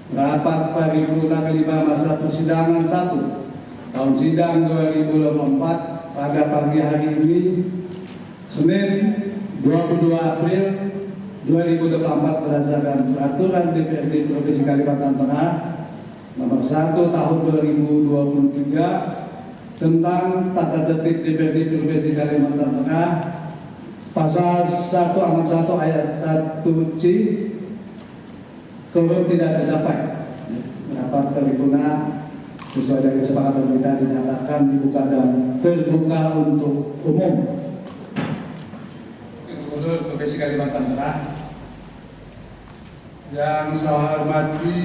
Rapat paripurna kelima masa persidangan 1 tahun sidang 2024 pada pagi hari ini, Senin 22 April 2024 berdasarkan Peraturan DPRD Provinsi Kalimantan Tengah Nomor 1 Tahun 2023 tentang tata tertib DPRD Provinsi Kalimantan Tengah, Pasal 161 ayat 1C quorum tidak terdapat. Rapat paripurna sesuai dengan kesepakatan kita dinyatakan dibuka dan terbuka untuk umum. Gubernur Provinsi Kalimantan Tengah yang saya hormati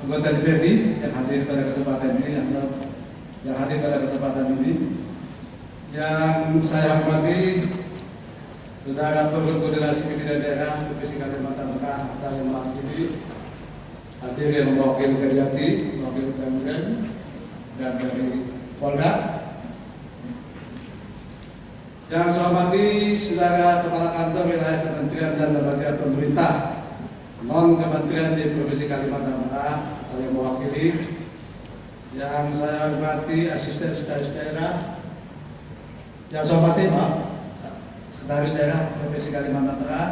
anggota DPRD yang hadir pada kesempatan ini, yang saya hormati Saudara Koordinasi Pimpinan Daerah Provinsi Kalimantan Tengah atau yang mewakili hadir yang mewakili Kejati, mewakili Kementerian dan dari Polda. Yang saya hormati Saudara Kepala Kantor Wilayah Kementerian dan Lembaga Pemerintah non Kementerian di Provinsi Kalimantan Tengah atau yang mewakili. Yang saya hormati Asisten Sekretaris Daerah, yang saya hormati Sekretaris Daerah Provinsi Kalimantan Tengah,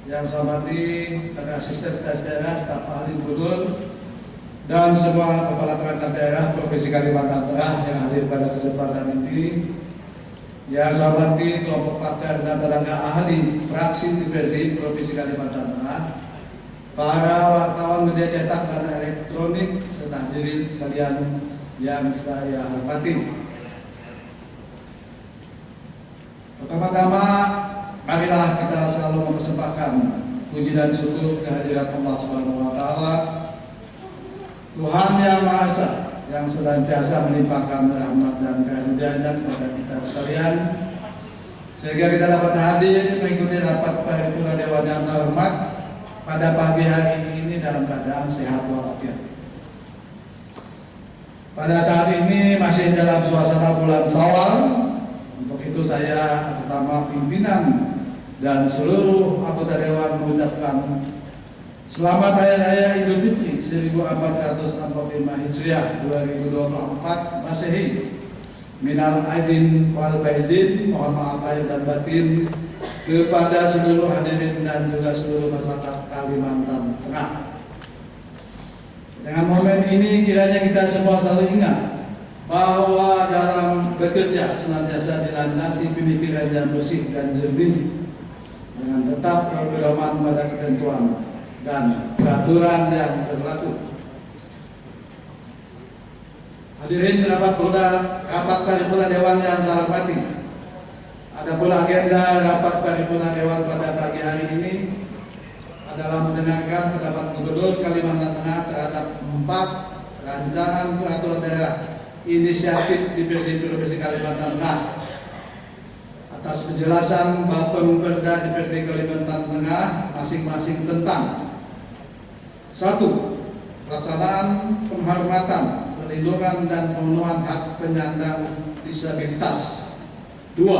yang saya hormati Asisten Sekretaris Daerah, staf ahli gubernur, dan semua kepala perangkat daerah Provinsi Kalimantan Tengah yang hadir pada kesempatan ini. Yang saya hormati kelompok pakar dan tenaga ahli fraksi DPRD Provinsi Kalimantan Tengah, para wartawan media cetak dan elektronik, serta hadirin sekalian yang saya hormati. Pertama-tama, marilah kita selalu mempersembahkan puji dan syukur kehadirat Allah Subhanahu wa Ta'ala, Tuhan yang Maha Esa, yang senantiasa melimpahkan rahmat dan karunia-Nya kepada kita sekalian, sehingga kita dapat hadir mengikuti rapat paripurna Dewan yang terhormat pada pagi hari ini dalam keadaan sehat walafiat. Pada saat ini masih dalam suasana bulan Syawal. Untuk itu saya atas nama pimpinan dan seluruh anggota Dewan mengucapkan Selamat Hari Raya Idul Fitri 1445 Hijriah 2024 Masehi. Minal aidin wal faizin, mohon maaf lahir dan batin kepada seluruh hadirin dan juga seluruh masyarakat Kalimantan Tengah. Dengan momen ini kiranya kita semua selalu ingat bahwa dalam bekerja senantiasa dilandasi pemikiran yang bersih dan jernih dengan tetap berpedoman pada ketentuan dan peraturan yang berlaku. Hadirin rapat paripurna Dewan yang saya hormati. Adapun agenda rapat paripurna Dewan pada pagi hari ini adalah mendengarkan pendapat Gubernur Kalimantan Tengah terhadap 4 rancangan peraturan daerah inisiatif DPRD Provinsi Kalimantan Tengah atas penjelasan Bapemperda DPRD Kalimantan Tengah masing-masing tentang 1. Pelaksanaan penghormatan, perlindungan dan pemenuhan hak penyandang disabilitas. 2.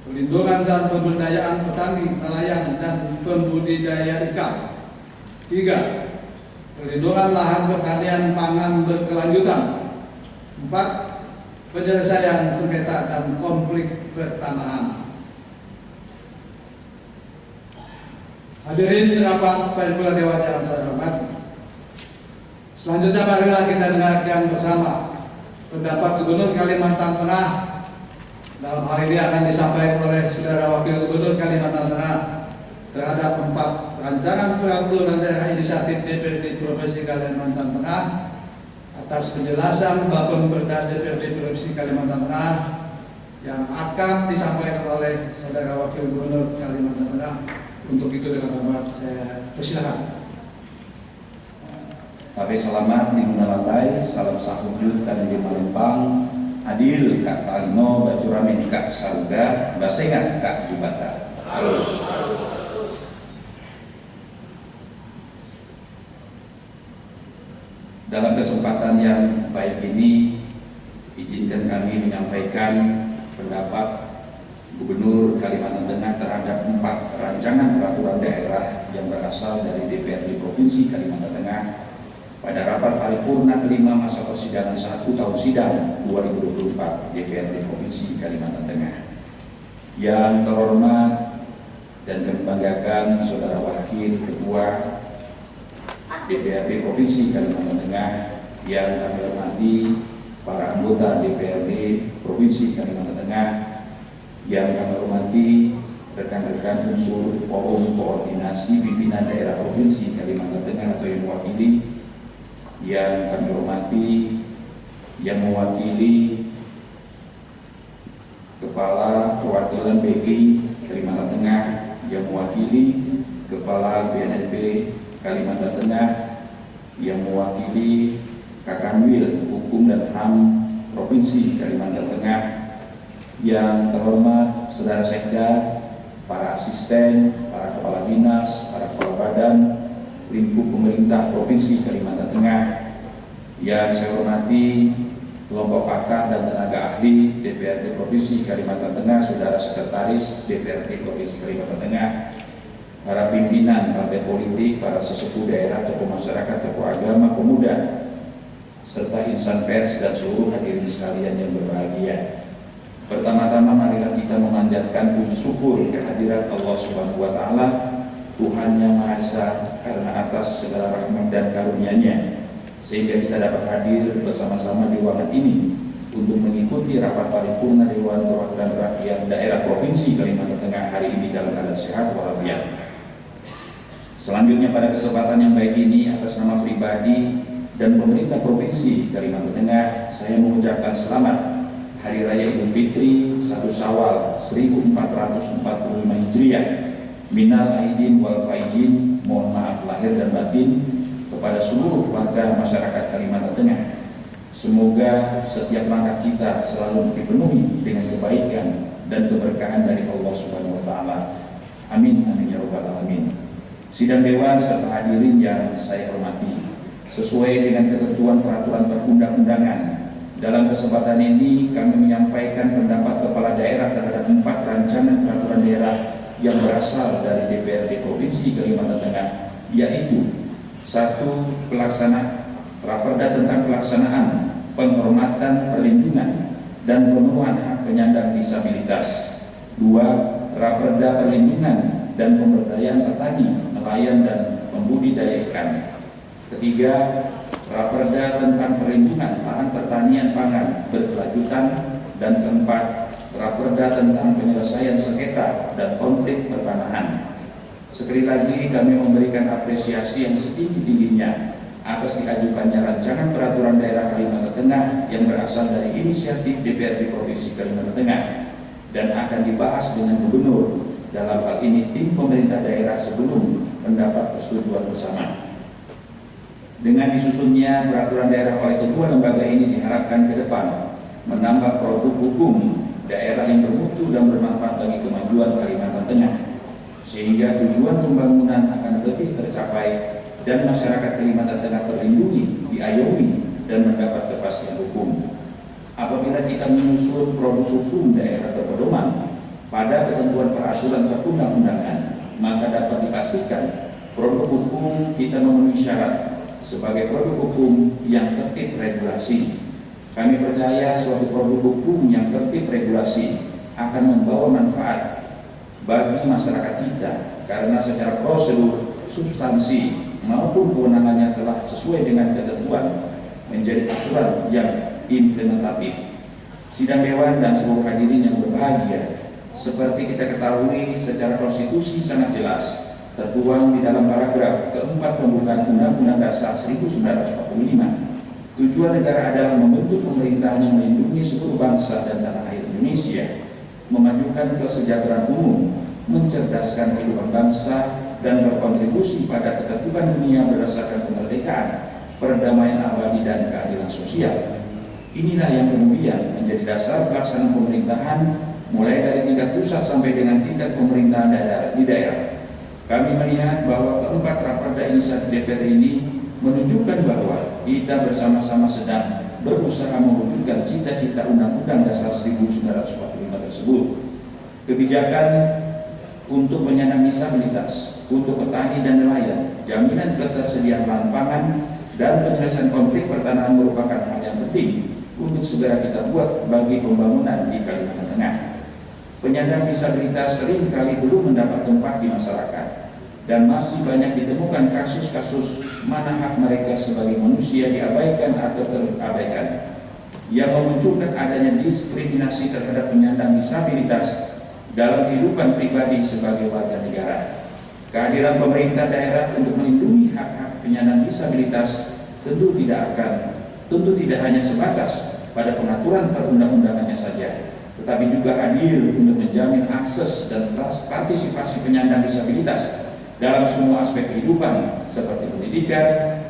Perlindungan dan pemberdayaan petani, nelayan dan pembudidaya ikan. 3. Perlindungan lahan pertanian pangan berkelanjutan. 4. Penyelesaian sengketa dan konflik pertanahan. Hadirin rapat paripurna Dewan yang saya hormati. Selanjutnya marilah kita dengarkan bersama pendapat Gubernur Kalimantan Tengah. Dalam hal ini akan disampaikan oleh Saudara Wakil Gubernur Kalimantan Tengah terhadap 4 rancangan peraturan daerah inisiatif DPRD Provinsi Kalimantan Tengah atas penjelasan Bapemperda DPRD Provinsi Kalimantan Tengah yang akan disampaikan oleh Saudara Wakil Gubernur Kalimantan Tengah. Untuk itu dengan hormat saya persilakan. Tapi selamat di Guna Lantai, salam sahujud kami di Palembang, adil Kak Talino, Bacuramin Kak Saruga, Basengat Kak Jubata. Dalam kesempatan yang baik ini, izinkan kami menyampaikan pendapat Gubernur Kalimantan Tengah terhadap 4 rancangan peraturan daerah yang berasal dari DPRD Provinsi Kalimantan Tengah pada rapat paripurna kelima masa persidangan 1 tahun sidang 2024 DPRD Provinsi Kalimantan Tengah. Yang terhormat dan kami banggakan Saudara Wakil Ketua DPRD Provinsi Kalimantan Tengah, yang kami hormati para anggota DPRD Provinsi Kalimantan Tengah, yang kami hormati rekan-rekan unsur Forum Koordinasi Pimpinan Daerah Provinsi Kalimantan Tengah atau yang mewakili, yang kami hormati yang mewakili Kepala Perwakilan BI Kalimantan Tengah, yang mewakili Kepala BNNP Kalimantan Tengah, yang mewakili Kakanwil Hukum dan HAM Provinsi Kalimantan Tengah, yang terhormat Saudara Sekda, para asisten, para kepala dinas, para kepala badan lingkup pemerintah Provinsi Kalimantan Tengah, yang saya hormati kelompok pakar dan tenaga ahli DPRD Provinsi Kalimantan Tengah, Saudara Sekretaris DPRD Provinsi Kalimantan Tengah, para pimpinan partai politik, para sesepuh daerah, tokoh masyarakat, tokoh agama, pemuda, serta insan pers dan seluruh hadirin sekalian yang berbahagia. Pertama-tama marilah kita memanjatkan puji syukur kehadirat Allah Subhanahu wa Ta'ala, Tuhan yang Maha Esa, karena atas segala rahmat dan karunia-Nya sehingga kita dapat hadir bersama-sama di ruangan ini untuk mengikuti rapat paripurna Dewan Perwakilan Rakyat Daerah Provinsi Kalimantan Tengah hari ini dalam keadaan sehat walafiat. Selanjutnya pada kesempatan yang baik ini, atas nama pribadi dan pemerintah Provinsi Kalimantan Tengah, saya mengucapkan selamat Hari Raya Idul Fitri 1 Syawal 1445 Hijriah. Minal aidin wal faizin, mohon maaf lahir dan batin kepada seluruh warga masyarakat Kalimantan Tengah. Semoga setiap langkah kita selalu dipenuhi dengan kebaikan dan keberkahan dari Allah Subhanahu wa Ta'ala. Amin amin ya rabbal alamin. Sidang dewan serta hadirin yang saya hormati, sesuai dengan ketentuan peraturan perundang-undangan, dalam kesempatan ini kami menyampaikan pendapat kepala daerah terhadap 4 rancangan peraturan daerah yang berasal dari DPRD Provinsi Kalimantan Tengah, yaitu 1. Raperda tentang pelaksanaan penghormatan, perlindungan dan pemenuhan hak penyandang disabilitas. 2. Raperda perlindungan dan pemberdayaan petani, nelayan dan pembudidaya ikan. 3. Raperda tentang perlindungan lahan pertanian pangan berkelanjutan. Dan 4. Raperda tentang penyelesaian sengketa dan konflik pertanahan. Sekali lagi kami memberikan apresiasi yang setinggi-tingginya atas diajukannya rancangan peraturan daerah Kalimantan Tengah yang berasal dari inisiatif DPRD Provinsi Kalimantan Tengah dan akan dibahas dengan gubernur, dalam hal ini tim pemerintah daerah, sebelum mendapat persetujuan bersama. Dengan disusunnya peraturan daerah oleh kedua lembaga ini diharapkan ke depan menambah produk hukum daerah yang bermutu dan bermanfaat bagi kemajuan Kalimantan Tengah, sehingga tujuan pembangunan akan lebih tercapai dan masyarakat Kalimantan Tengah terlindungi, diayomi, dan mendapat kepastian hukum. Apabila kita menyusun produk hukum daerah berpedoman pada ketentuan peraturan perundang-undangan, maka dapat dipastikan produk hukum kita memenuhi syarat sebagai produk hukum yang tertib regulasi. Kami percaya suatu produk hukum yang tertib regulasi akan membawa manfaat bagi masyarakat kita, karena secara prosedur, substansi maupun kewenangannya telah sesuai dengan ketentuan, menjadi aturan yang implementatif. Sidang dewan dan seluruh hadirin yang berbahagia, seperti kita ketahui secara konstitusi sangat jelas tertuang di dalam paragraf keempat pembukaan Undang-Undang Dasar 1945. Tujuan negara adalah membentuk pemerintahan yang melindungi seluruh bangsa dan tanah air Indonesia, memajukan kesejahteraan umum, mencerdaskan kehidupan bangsa, dan berkontribusi pada ketertiban dunia berdasarkan kemerdekaan, perdamaian abadi, dan keadilan sosial. Inilah yang kemudian menjadi dasar pelaksanaan pemerintahan mulai dari tingkat pusat sampai dengan tingkat pemerintahan di daerah. Kami melihat bahwa keempat raperda inisiatif DPR ini menunjukkan bahwa kita bersama-sama sedang berusaha mewujudkan cita-cita Undang-Undang Dasar 1945 tersebut. Kebijakan untuk penyandang disabilitas, untuk petani dan nelayan, jaminan ketersediaan bahan pangan, dan penyelesaian konflik pertanahan merupakan hal yang penting untuk segera kita buat bagi pembangunan di Kalimantan Tengah. Penyandang disabilitas seringkali belum mendapat tempat di masyarakat dan masih banyak ditemukan kasus-kasus mana hak mereka sebagai manusia diabaikan atau terabaikan, yang memunculkan adanya diskriminasi terhadap penyandang disabilitas dalam kehidupan pribadi sebagai warga negara. Kehadiran pemerintah daerah untuk melindungi hak-hak penyandang disabilitas tentu tidak hanya sebatas pada pengaturan perundang-undangannya saja, tetapi juga hadir untuk menjamin akses dan partisipasi penyandang disabilitas dalam semua aspek kehidupan seperti pendidikan,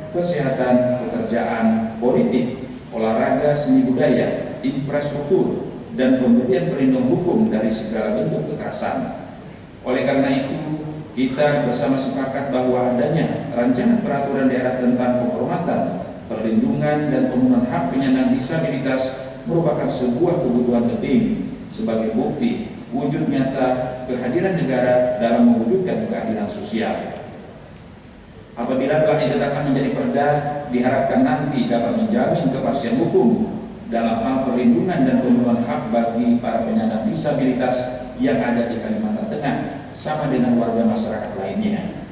kesehatan, pekerjaan, politik, olahraga, seni budaya, infrastruktur, dan pemberian perlindungan hukum dari segala bentuk kekerasan. Oleh karena itu, kita bersama sepakat bahwa adanya rancangan peraturan daerah tentang penghormatan, perlindungan, dan pemenuhan hak penyandang disabilitas merupakan sebuah kebutuhan penting sebagai bukti wujud nyata kehadiran negara dalam mewujudkan keadilan sosial. Apabila telah ditetapkan menjadi perda, diharapkan nanti dapat menjamin kepastian hukum dalam hal perlindungan dan pemenuhan hak bagi para penyandang disabilitas yang ada di Kalimantan Tengah sama dengan warga masyarakat lainnya.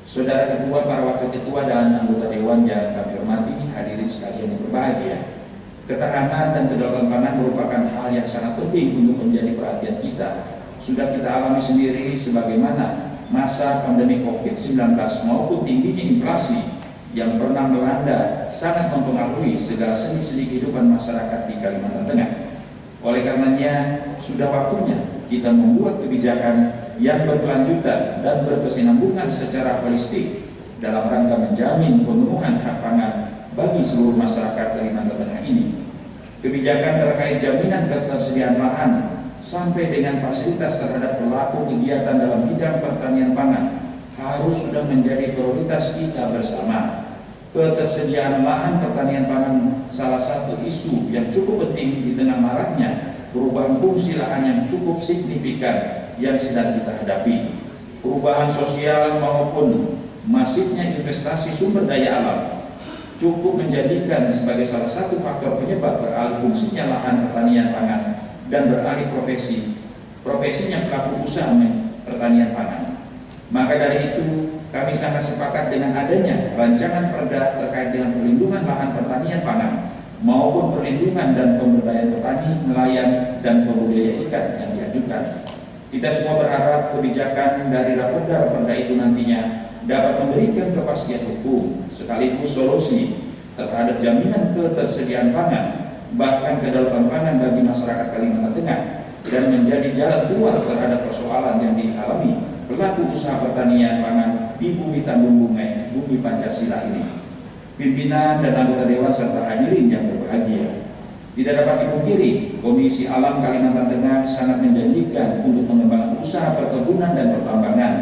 Saudara Ketua, para Wakil Ketua, dan anggota Dewan yang kami hormati, hadirin sekalian yang berbahagia, ketahanan dan kedaulatan pangan merupakan hal yang sangat penting untuk menjadi perhatian kita. Sudah kita alami sendiri sebagaimana masa pandemi COVID-19 maupun tingginya inflasi yang pernah melanda sangat mempengaruhi segala sendi-sendi kehidupan masyarakat di Kalimantan Tengah. Oleh karenanya, sudah waktunya kita membuat kebijakan yang berkelanjutan dan berkesinambungan secara holistik dalam rangka menjamin pemenuhan hak pangan bagi seluruh masyarakat Kalimantan Tengah ini. Kebijakan terkait jaminan ketersediaan lahan sampai dengan fasilitas terhadap pelaku kegiatan dalam bidang pertanian pangan harus sudah menjadi prioritas kita bersama. Ketersediaan lahan pertanian pangan salah satu isu yang cukup penting di tengah maraknya perubahan fungsi lahan yang cukup signifikan yang sedang kita hadapi. Perubahan sosial maupun masifnya investasi sumber daya alam cukup menjadikan sebagai salah satu faktor penyebab beralih fungsinya lahan pertanian pangan dan beralih profesinya pelaku usaha pertanian pangan. Maka dari itu kami sangat sepakat dengan adanya rancangan perda terkait dengan perlindungan lahan pertanian pangan maupun perlindungan dan pemberdayaan petani, nelayan, dan pembudidaya ikan yang diajukan. Kita semua berharap kebijakan dari raperda itu nantinya dapat memberikan kepastian hukum sekaligus solusi terhadap jaminan ketersediaan pangan, bahkan kedaulatan pangan bagi masyarakat Kalimantan Tengah, dan menjadi jalan keluar terhadap persoalan yang dialami pelaku usaha pertanian pangan di bumi Tanjung Bungai, bumi Pancasila ini. Pimpinan dan anggota Dewan serta hadirin yang berbahagia, tidak dapat dipungkiri Komisi Alam Kalimantan Tengah sangat menjanjikan untuk mengembangkan usaha perkebunan dan pertambangan.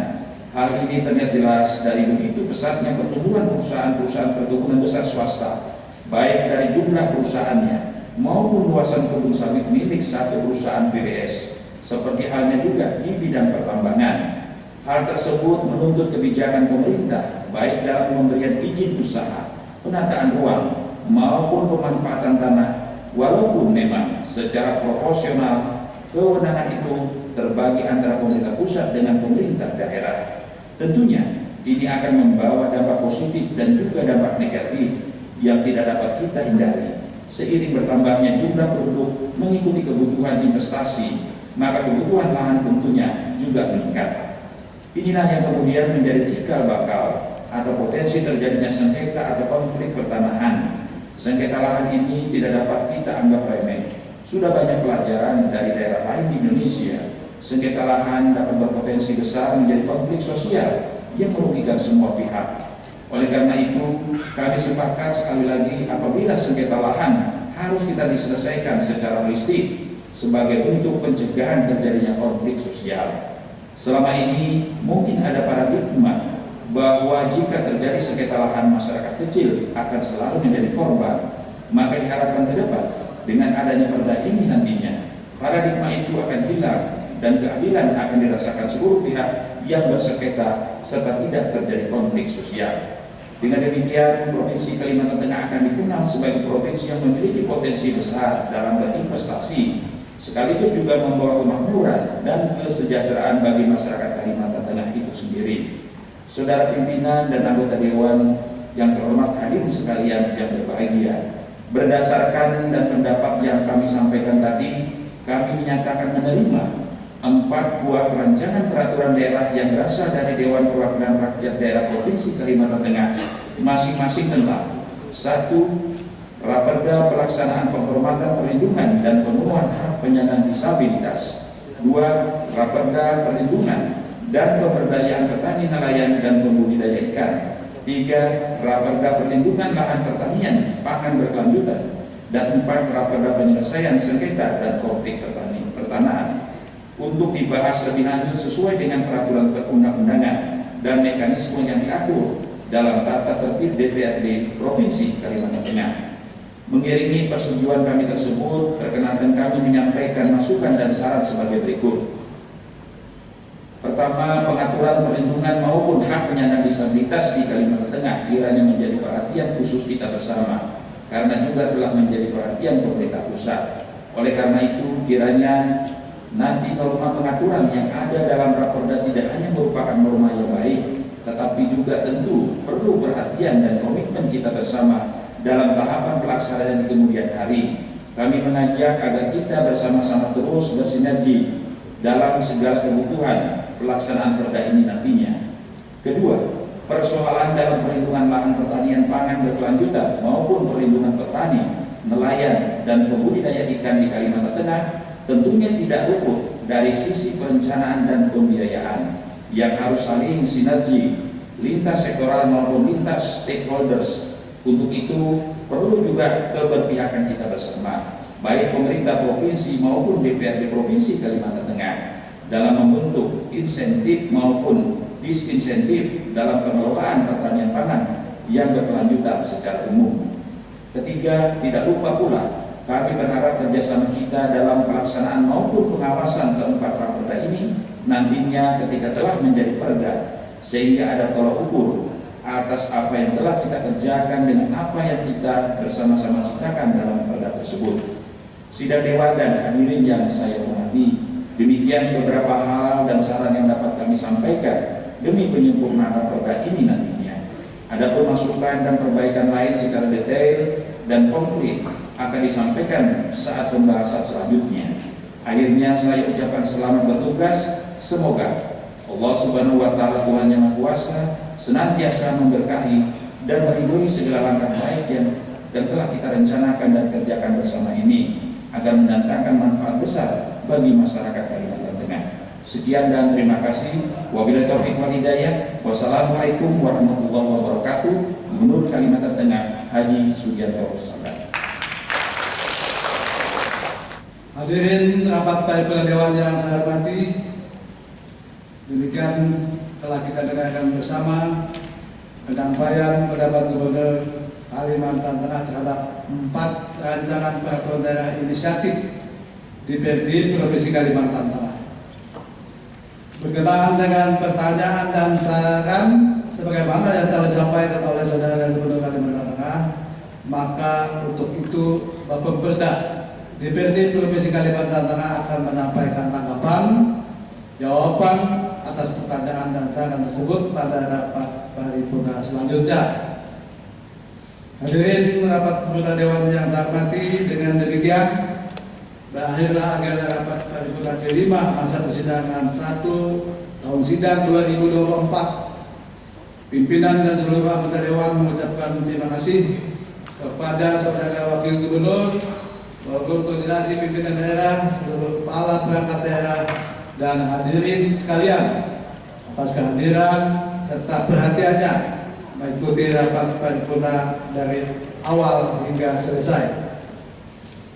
Hal ini terlihat jelas dari begitu pesatnya pertumbuhan perusahaan-perusahaan perkebunan besar swasta, baik dari jumlah perusahaannya maupun luasan kebun sawit milik satu perusahaan PBS, seperti halnya juga di bidang pertambangan. Hal tersebut menuntut kebijakan pemerintah baik dalam pemberian izin usaha, penataan ruang maupun pemanfaatan tanah, walaupun memang secara proporsional kewenangan itu terbagi antara pemerintah pusat dengan pemerintah daerah. Tentunya ini akan membawa dampak positif dan juga dampak negatif yang tidak dapat kita hindari. Seiring bertambahnya jumlah penduduk mengikuti kebutuhan investasi, maka kebutuhan lahan tentunya juga meningkat. Inilah yang kemudian menjadi cikal bakal atau potensi terjadinya sengketa atau konflik pertanahan. Sengketa lahan ini tidak dapat kita anggap remeh. Sudah banyak pelajaran dari daerah lain di Indonesia. Sengketa lahan dapat berpotensi besar menjadi konflik sosial yang merugikan semua pihak. Oleh karena itu, kami sepakat sekali lagi apabila sengketa lahan harus kita diselesaikan secara holistik sebagai bentuk pencegahan terjadinya konflik sosial. Selama ini mungkin ada paradigma bahwa jika terjadi sengketa lahan masyarakat kecil akan selalu menjadi korban. Maka diharapkan ke depan dengan adanya perda ini nantinya paradigma itu akan hilang dan keadilan akan dirasakan seluruh pihak yang bersengketa serta tidak terjadi konflik sosial. Dengan demikian, Provinsi Kalimantan Tengah akan dikenal sebagai provinsi yang memiliki potensi besar dalam berinvestasi, sekaligus juga membawa kemakmuran dan kesejahteraan bagi masyarakat Kalimantan Tengah itu sendiri. Saudara pimpinan dan anggota Dewan yang terhormat, hadirin sekalian yang berbahagia, berdasarkan dan pendapat yang kami sampaikan tadi, kami menyatakan menerima 4 buah rancangan peraturan daerah yang berasal dari Dewan Perwakilan Rakyat Daerah Provinsi Kalimantan Tengah, masing-masing tentang 1. Raperda pelaksanaan penghormatan, perlindungan dan pemenuhan hak penyandang disabilitas. 2. Raperda perlindungan dan pemberdayaan petani, nelayan dan pembudidaya ikan. 3. Raperda perlindungan lahan pertanian pangan berkelanjutan. Dan 4. Raperda penyelesaian sengketa dan konflik pertanahan. Untuk dibahas lebih lanjut sesuai dengan peraturan perundang-undangan dan mekanisme yang diatur dalam tata tertib DPRD Provinsi Kalimantan Tengah. Mengiringi persetujuan kami tersebut, perkenankan kami menyampaikan masukan dan saran sebagai berikut. Pertama, pengaturan perlindungan maupun hak penyandang disabilitas di Kalimantan Tengah kiranya menjadi perhatian khusus kita bersama, karena juga telah menjadi perhatian pemerintah pusat. Oleh karena itu, kiranya nanti norma pengaturan yang ada dalam Raperda tidak hanya merupakan norma yang baik, tetapi juga tentu perlu perhatian dan komitmen kita bersama dalam tahapan pelaksanaan di kemudian hari. Kami mengajak agar kita bersama-sama terus bersinergi dalam segala kebutuhan pelaksanaan perda ini nantinya. Kedua, persoalan dalam perlindungan lahan pertanian pangan berkelanjutan maupun perlindungan petani, nelayan, dan pembudidaya ikan di Kalimantan Tengah tentunya tidak luput dari sisi perencanaan dan pembiayaan yang harus saling sinergi lintas sektoral maupun lintas stakeholders. Untuk itu perlu juga keberpihakan kita bersama, baik pemerintah provinsi maupun DPRD Provinsi Kalimantan Tengah dalam membentuk insentif maupun disinsentif dalam pengelolaan pertanian pangan yang berkelanjutan secara umum. Ketiga, tidak lupa pula kami berharap kerjasama kita dalam pelaksanaan maupun pengawasan keempat raperda ini nantinya ketika telah menjadi perda, sehingga ada tolak ukur atas apa yang telah kita kerjakan dengan apa yang kita bersama-sama ciptakan dalam perda tersebut. Sidang Dewan dan hadirin yang saya hormati, demikian beberapa hal dan saran yang dapat kami sampaikan demi penyempurnaan perda ini nantinya. Adapun masukan dan perbaikan lain secara detail dan konkret akan disampaikan saat pembahasan selanjutnya. Akhirnya saya ucapkan selamat bertugas. Semoga Allah Subhanahu wa Ta'ala, Tuhan Yang Maha Kuasa, senantiasa memberkahi dan meridhoi segala langkah baik yang telah kita rencanakan dan kerjakan bersama ini, agar mendatangkan manfaat besar bagi masyarakat Kalimantan Tengah. Sekian dan terima kasih. Wabillahi taufiq wal hidayah. Wassalamualaikum warahmatullahi wabarakatuh. Gubernur Kalimantan Tengah Haji Sugianto Sabran. Hadirin rapat paripurna Dewan yang saya hormati, demikian telah kita dengarkan bersama penyampaian pendapat Gubernur Kalimantan Tengah terhadap 4 rancangan peraturan daerah inisiatif DPRD Provinsi Kalimantan Tengah. Berkenaan dengan pertanyaan dan saran sebagaimana yang telah disampaikan oleh Saudara Gubernur Kalimantan Tengah, maka untuk itu Bapemperda DPRD Provinsi Kalimantan Tengah akan menyampaikan tanggapan, jawaban atas pertanyaan dan saran tersebut pada rapat paripurna selanjutnya. Hadirin rapat paripurna Dewan yang saya hormati, dengan demikian berakhirlah agenda rapat paripurna ke-5 masa persidangan 1 tahun sidang 2024. Pimpinan dan seluruh anggota Dewan mengucapkan terima kasih kepada Saudara Wakil Gubernur, Wakil Koordinasi Pimpinan Daerah, seluruh kepala perangkat daerah, dan hadirin sekalian atas kehadiran serta perhatiannya mengikuti rapat paripurna dari awal hingga selesai.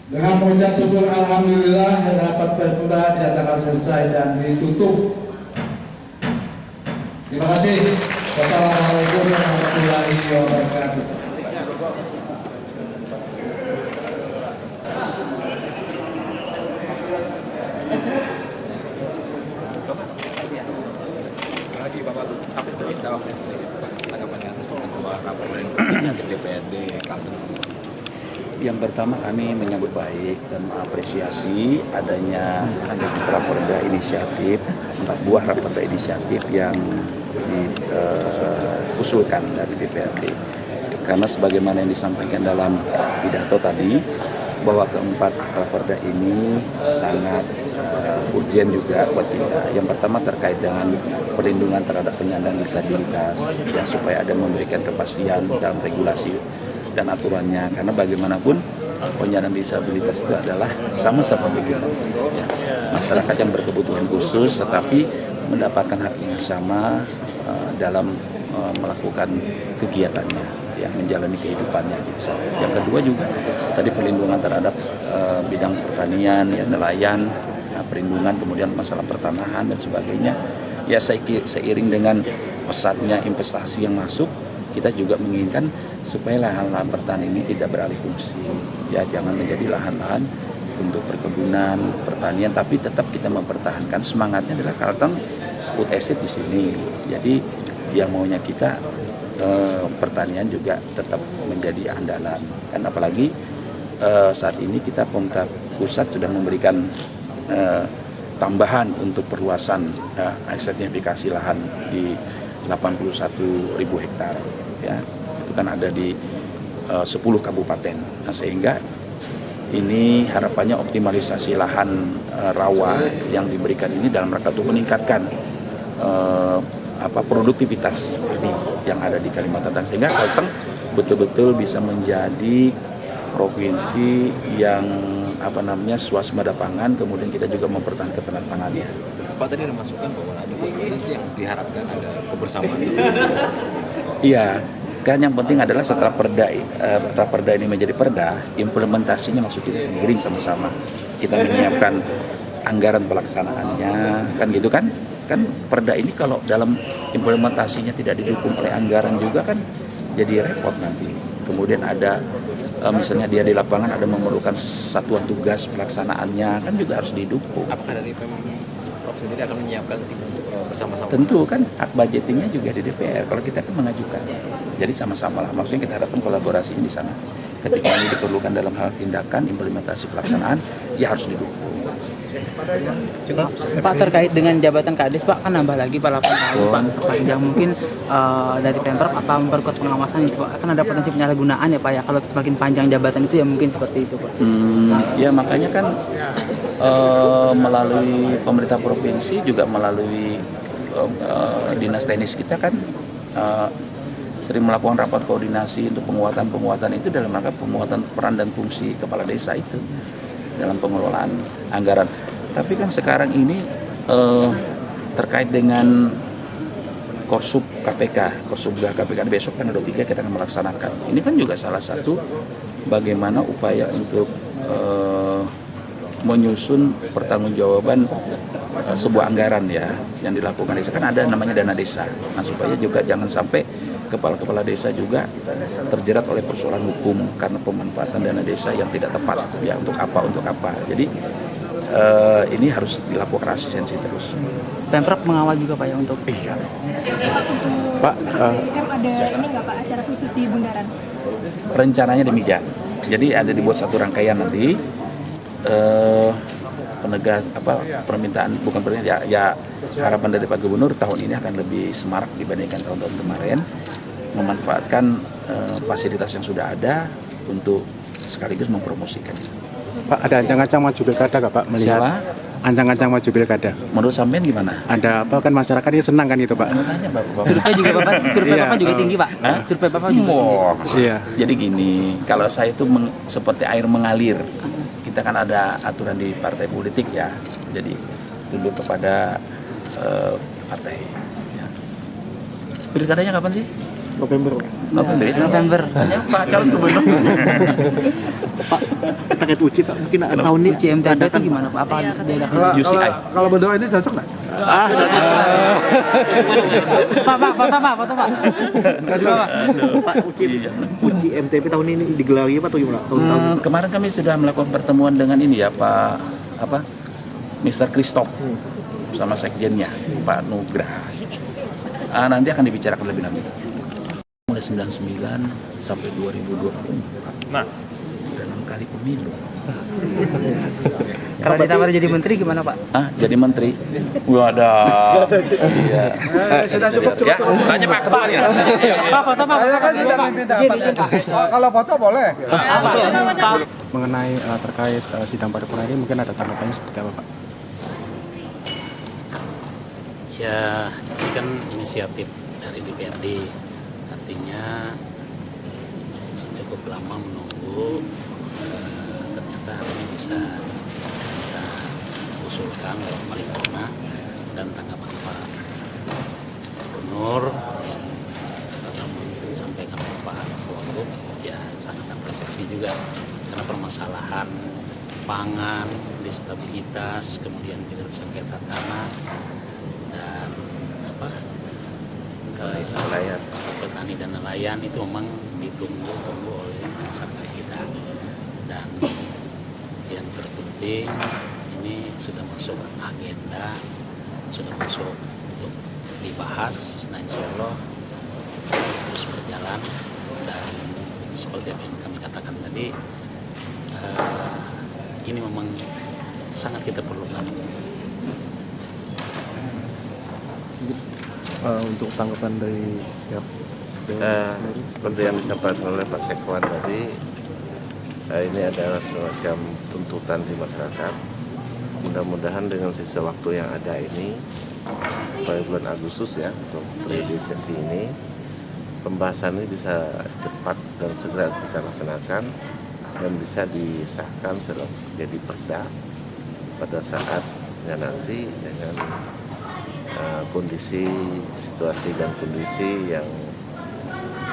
Dengan mengucap syukur alhamdulillah, rapat paripurna dinyatakan selesai dan ditutup. Terima kasih. Wassalamualaikum warahmatullahi wabarakatuh. Bapak, apa itu tanggapannya atas raperda inisiatif DPRD Kalteng? Yang pertama kami menyambut baik dan mengapresiasi adanya raperda inisiatif, 4 buah raperda inisiatif yang diusulkan dari DPRD. Karena sebagaimana yang disampaikan dalam pidato tadi, bahwa keempat raperda ini sangat urgen juga buat kita. Yang pertama terkait dengan perlindungan terhadap penyandang disabilitas, ya, supaya ada memberikan kepastian dalam regulasi dan aturannya, karena bagaimanapun penyandang disabilitas itu adalah sama seperti kita, ya, masyarakat yang berkebutuhan khusus tetapi mendapatkan hak yang sama dalam melakukan kegiatannya, ya, menjalani kehidupannya gitu. Yang kedua juga tadi perlindungan terhadap bidang pertanian, ya, nelayan, ya, perlindungan kemudian masalah pertanahan dan sebagainya. Ya, seiring dengan pesatnya investasi yang masuk, kita juga menginginkan supaya lahan-lahan pertanian ini tidak beralih fungsi, ya, jangan menjadi lahan-lahan untuk perkebunan, pertanian, tapi tetap kita mempertahankan semangatnya adalah Kalteng Food Estate di sini. Jadi yang maunya kita pertanian juga tetap menjadi andalan. Kan apalagi saat ini kita pemerintah pusat sudah memberikan tambahan untuk perluasan sertifikasi lahan di 81.000 hektar, ya. Itu kan ada di 10 kabupaten. Nah, sehingga ini harapannya optimalisasi lahan rawa yang diberikan ini dalam rangka untuk meningkatkan produktivitas ini yang ada di Kalimantan Tengah, sehingga Kalteng betul-betul bisa menjadi provinsi yang swasembada pangan, kemudian kita juga mempertahankan ketersediaan pangannya. Pak, tadi ada masukan bahwa ada yang diharapkan ada kebersamaan. Iya, kan yang penting adalah setelah raperda ini menjadi perda, implementasinya maksud kita giring sama-sama. Kita menyiapkan anggaran pelaksanaannya, kan gitu kan? Kan perda ini kalau dalam implementasinya tidak didukung oleh anggaran juga kan jadi repot nanti. Kemudian ada misalnya dia di lapangan ada memerlukan satuan tugas pelaksanaannya, kan juga harus didukung. Apakah dari Pemprov sendiri akan menyiapkan tim untuk bersama-sama? Tentu kan hak budgetingnya juga di DPR. Kalau kita kan mengajukan, jadi sama-sama lah. Maksudnya kita harapkan kolaborasinya di sana. Ketika ini diperlukan dalam hal tindakan implementasi pelaksanaan, ya harus didukung. Pak, terkait dengan jabatan Kades, Pak, kan nambah lagi Pak 8 tahun, Pak, perpanjang. Mungkin dari Pemprov apa memperkuat pengawasan itu, Pak? Kan ada potensi penyalahgunaan ya, Pak, ya, kalau semakin panjang jabatan itu ya mungkin seperti itu, Pak. Ya makanya kan melalui pemerintah provinsi juga melalui dinas teknis kita kan sering melakukan rapat koordinasi untuk penguatan itu dalam rangka penguatan peran dan fungsi kepala desa itu dalam pengelolaan anggaran. Tapi kan sekarang ini terkait dengan Korsub KPK, Korsubgah KPK besok kan ada 3 kita akan melaksanakan. Ini kan juga salah satu bagaimana upaya untuk menyusun pertanggungjawaban sebuah anggaran, ya, yang dilakukan desa. Kan ada namanya dana desa. Nah, supaya juga jangan sampai kepala-kepala desa juga terjerat oleh persoalan hukum karena pemanfaatan dana desa yang tidak tepat, ya, untuk apa. Jadi ini harus dilakukan asistensi terus. Pemprov mengawal juga, Pak, ya, untuk Iya. Pak, ada ini nggak, Pak, acara khusus di Bundaran? Rencananya demikian. Jadi ada dibuat satu rangkaian nanti harapan dari Pak Gubernur tahun ini akan lebih semarak dibandingkan tahun-tahun kemarin, memanfaatkan fasilitas yang sudah ada untuk sekaligus mempromosikan. Pak, ada ancang-ancang maju pilkada nggak, Pak? Melihat Siapa? ancang-ancang maju pilkada. Menurut sampean gimana? Ada apa, kan masyarakatnya senang kan itu, Pak? Tanya Bapak. survei juga, Bapak. Survei Iya, Bapak juga tinggi, Pak. Hah? Survei Bapak juga tinggi. Iya. Jadi gini, kalau saya itu seperti air mengalir. Kita kan ada aturan di partai politik, ya. Jadi tunduk kepada partai. Ya. Pilkadanya kapan sih? November. November. Tanya Pak calon gubernur. Pak, terkait uji, Pak, mungkin tahun ini CMTB itu gimana, Pak? Apa diadakan? UCI. Kalau berdua ini cocok nggak? Foto, Pak. Pak, uji MTP tahun ini digelar ya, Pak, atau gimana? Tahun-tahun Kemarin kami sudah melakukan pertemuan dengan ini, ya, Pak Mr. Christoph sama sekjennya Pak Nugraha. Nanti akan dibicarakan lebih lanjut. Mulai 99 sampai 2024. Nah, 6 kali pemilu. Kalau ditawar jadi menteri gimana Pak? Ah, jadi menteri. Wadah. Iya. Sudah cukup. Ya, tanya Pak Ketua ya. Pak, foto Pak. Saya kan sudah mimpin dapat. Kalau foto boleh. Mengenai terkait sidang paripurna ini mungkin ada tanggapannya seperti apa Pak? Ya, ini kan inisiatif dari DPRD, artinya cukup lama menunggu, ternyata hari ini bisa kita usulkan lewat paripurna, dan tanggapan Pak Gubernur yang disampaikan oleh Pak Wagub ya sangat apresiasi juga, karena permasalahan pangan, stabilitas, kemudian juga sengketa tanah dan nelayan, petani dan nelayan itu memang ditunggu-tunggu oleh masyarakat kita. Dan yang terpenting ini sudah masuk agenda, sudah masuk untuk dibahas. Nah, insya Allah terus berjalan, dan seperti apa yang kami katakan tadi, ini memang sangat kita perlukan. Untuk tanggapan dari pihak seperti yang disampaikan oleh Pak Sekwan tadi, ini adalah semacam tuntutan di masyarakat. Mudah-mudahan dengan sisa waktu yang ada ini, pada bulan Agustus ya, untuk periode sesi ini, pembahasan ini bisa cepat dan segera kita laksanakan dan bisa disahkan jadi perda pada saatnya nanti dengan kondisi, situasi dan kondisi yang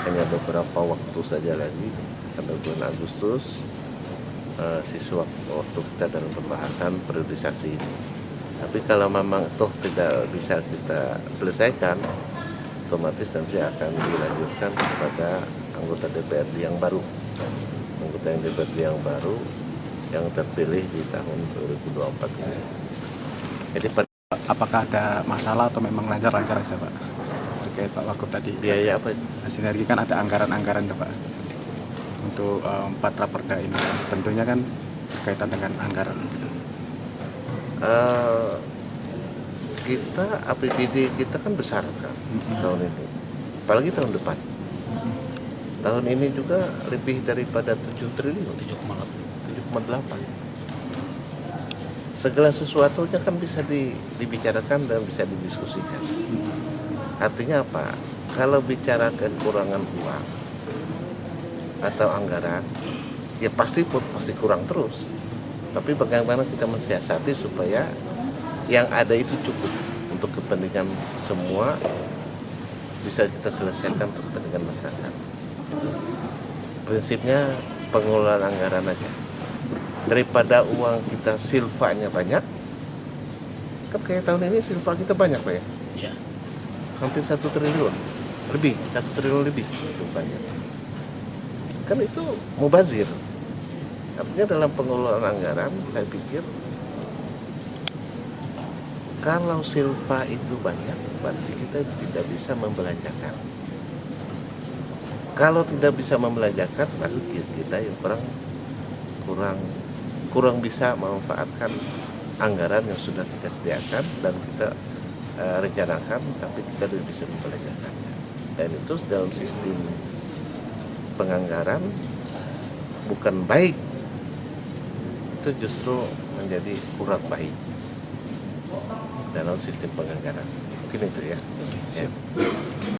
hanya beberapa waktu saja lagi sampai bulan Agustus, sisa waktu kita dalam pembahasan periodisasi ini. Tapi kalau memang toh tidak bisa kita selesaikan, otomatis nanti akan dilanjutkan kepada anggota DPRD yang baru, yang baru yang terpilih di tahun 2024 ini. Jadi apakah ada masalah atau memang lancar-lancar aja Pak? Terkait Pak Wagub tadi. biaya apa itu? Sinergi kan ada anggaran-anggaran tuh Pak. Untuk 4 raperda ini tentunya kan berkaitan dengan anggaran. Kita APBD kita kan besar kan tahun ini, apalagi tahun depan. Tahun ini juga lebih daripada 7 triliun, 7,8. Segala sesuatunya kan bisa dibicarakan dan bisa didiskusikan. Artinya apa? Kalau bicara kekurangan uang atau anggaran, ya pasti kurang terus. Tapi bagaimana kita mensiasati supaya yang ada itu cukup untuk kepentingan semua, bisa kita selesaikan untuk kepentingan masyarakat. Prinsipnya pengelolaan anggaran aja. Daripada uang kita silvanya banyak, kan kayak tahun ini silva kita banyak Pak ya? Ya. Hampir 1 triliun lebih, 1 triliun lebih silvanya. Kan itu mubazir. Artinya dalam pengelolaan anggaran, saya pikir kalau silva itu banyak, berarti kita tidak bisa membelanjakan. Kalau tidak bisa membelanjakan, berarti kita yang kurang bisa memanfaatkan anggaran yang sudah kita sediakan dan kita rencanakan, tapi kita tidak bisa membelanjakannya. Dan itu dalam sistem penganggaran bukan baik, itu justru menjadi kurang baik dalam sistem penganggaran. Mungkin itu ya.